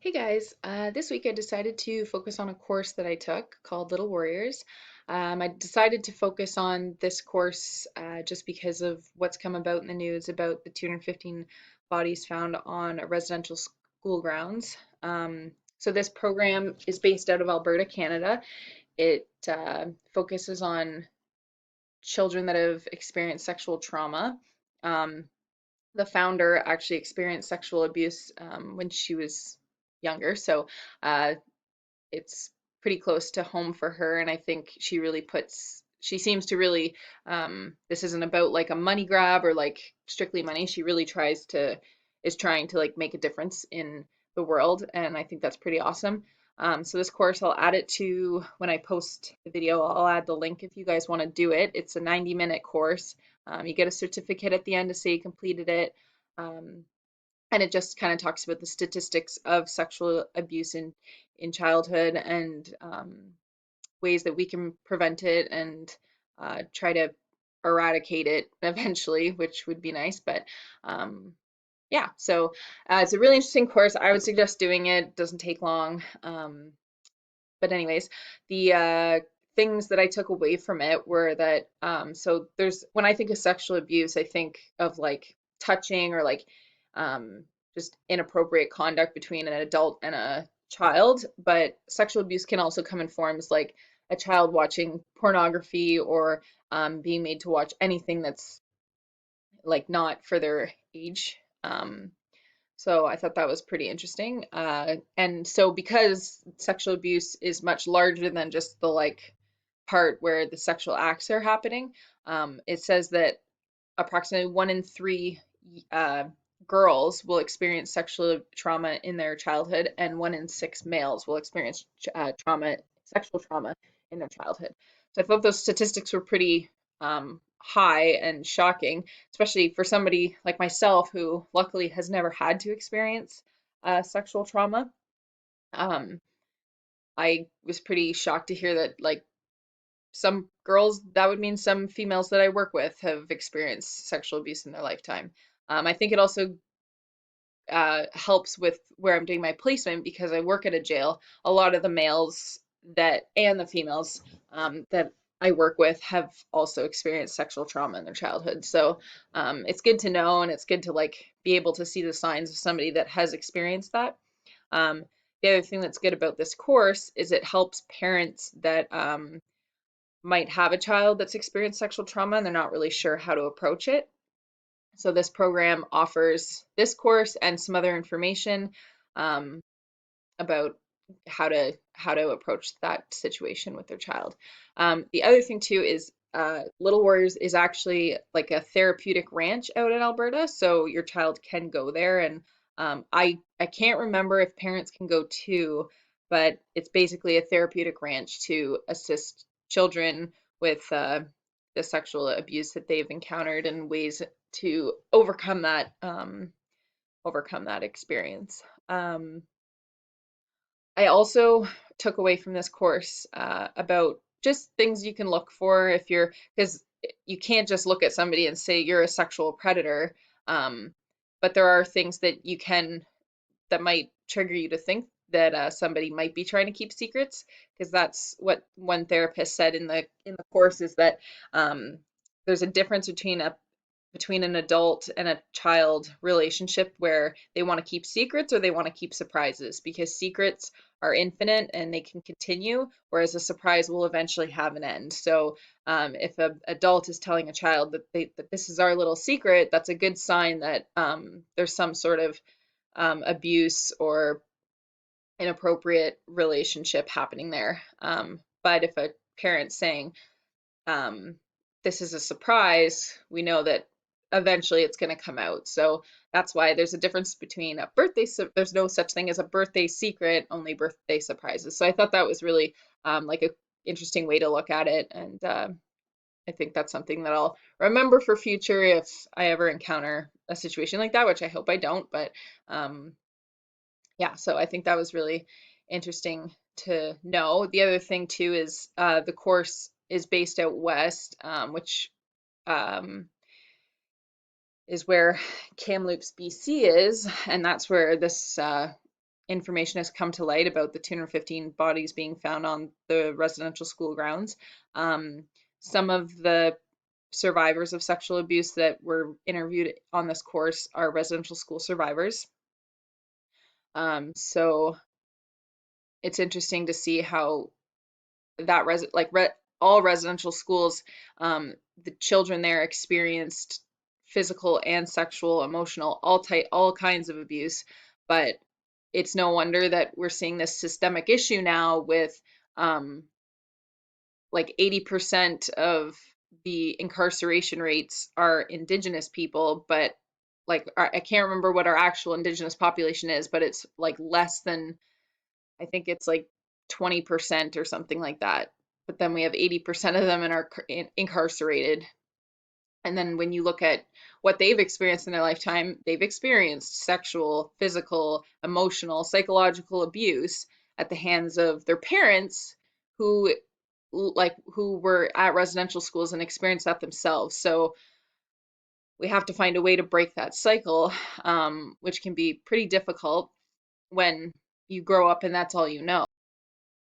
Hey guys, this week I decided to focus on a course that I took called Little Warriors. I decided to focus on this course just because of what's come about in the news about the 215 bodies found on a residential school grounds. So this program is based out of Alberta, Canada. It focuses on children that have experienced sexual trauma. Um, the founder actually experienced sexual abuse when she was younger, so uh, it's pretty close to home for her. And I think she seems to really, this isn't about like a money grab or like strictly money. She really is trying to like make a difference in the world. And I think that's pretty awesome. So this course, I'll add it to when I post the video, I'll add the link if you guys want to do it. It's a 90-minute course. You get a certificate at the end to say you completed it. Um, and it just kind of talks about the statistics of sexual abuse in childhood and ways that we can prevent it and try to eradicate it eventually, which would be nice. But yeah, so it's a really interesting course. I would suggest doing it. It doesn't take long. But anyways, the things that I took away from it were that so there's when I think of sexual abuse, I think of like touching or like um, just inappropriate conduct between an adult and a child. But sexual abuse can also come in forms like a child watching pornography or being made to watch anything that's like not for their age. So I thought that was pretty interesting. And so because sexual abuse is much larger than just the like part where the sexual acts are happening, it says that approximately 1 in 3 uh, girls will experience sexual trauma in their childhood, and 1 in 6 males will experience sexual trauma in their childhood. So I thought those statistics were pretty high and shocking, especially for somebody like myself who luckily has never had to experience sexual trauma. Um, I was pretty shocked to hear that like some girls, that would mean some females that I work with have experienced sexual abuse in their lifetime. I think it also helps with where I'm doing my placement because I work at a jail. A lot of the males that and the females that I work with have also experienced sexual trauma in their childhood. So it's good to know, and it's good to like be able to see the signs of somebody that has experienced that. Um, the other thing that's good about this course is it helps parents that might have a child that's experienced sexual trauma and they're not really sure how to approach it. So this program offers this course and some other information um, about how to approach that situation with their child. The other thing too is Little Warriors is actually like a therapeutic ranch out in Alberta, so your child can go there. And I can't remember if parents can go too, but it's basically a therapeutic ranch to assist children with the sexual abuse that they've encountered and ways to overcome that experience. I also took away from this course about just things you can look for if you're, because you can't just look at somebody and say you're a sexual predator. Um, but there are things that might trigger you to think that somebody might be trying to keep secrets, because that's what one therapist said in the course is that there's a difference between an adult and a child relationship where they want to keep secrets or they want to keep surprises, because secrets are infinite and they can continue, whereas a surprise will eventually have an end. So if an adult is telling a child that this is our little secret, that's a good sign that there's some sort of abuse or inappropriate relationship happening there. But if a parent's saying, um, this is a surprise, we know that eventually it's going to come out. So that's why there's a difference between a birthday. So there's no such thing as a birthday secret, only birthday surprises. So I thought that was really like a interesting way to look at it. And I think that's something that I'll remember for future if I ever encounter a situation like that, which I hope I don't. But um, yeah, so I think that was really interesting to know. The other thing too is the course is based out west, which um, is where Kamloops, BC is, and that's where this information has come to light about the 215 bodies being found on the residential school grounds. Um, some of the survivors of sexual abuse that were interviewed on this course are residential school survivors. So it's interesting to see how that all residential schools, the children there experienced physical and sexual, emotional, all kinds of abuse. But it's no wonder that we're seeing this systemic issue now with um, like 80% of the incarceration rates are Indigenous people, but like I can't remember what our actual Indigenous population is, but it's like less than, I think it's like 20% or something like that. But then we have 80% of them are incarcerated. And then when you look at what they've experienced in their lifetime, they've experienced sexual, physical, emotional, psychological abuse at the hands of their parents who who were at residential schools and experienced that themselves. So we have to find a way to break that cycle, which can be pretty difficult when you grow up and that's all you know.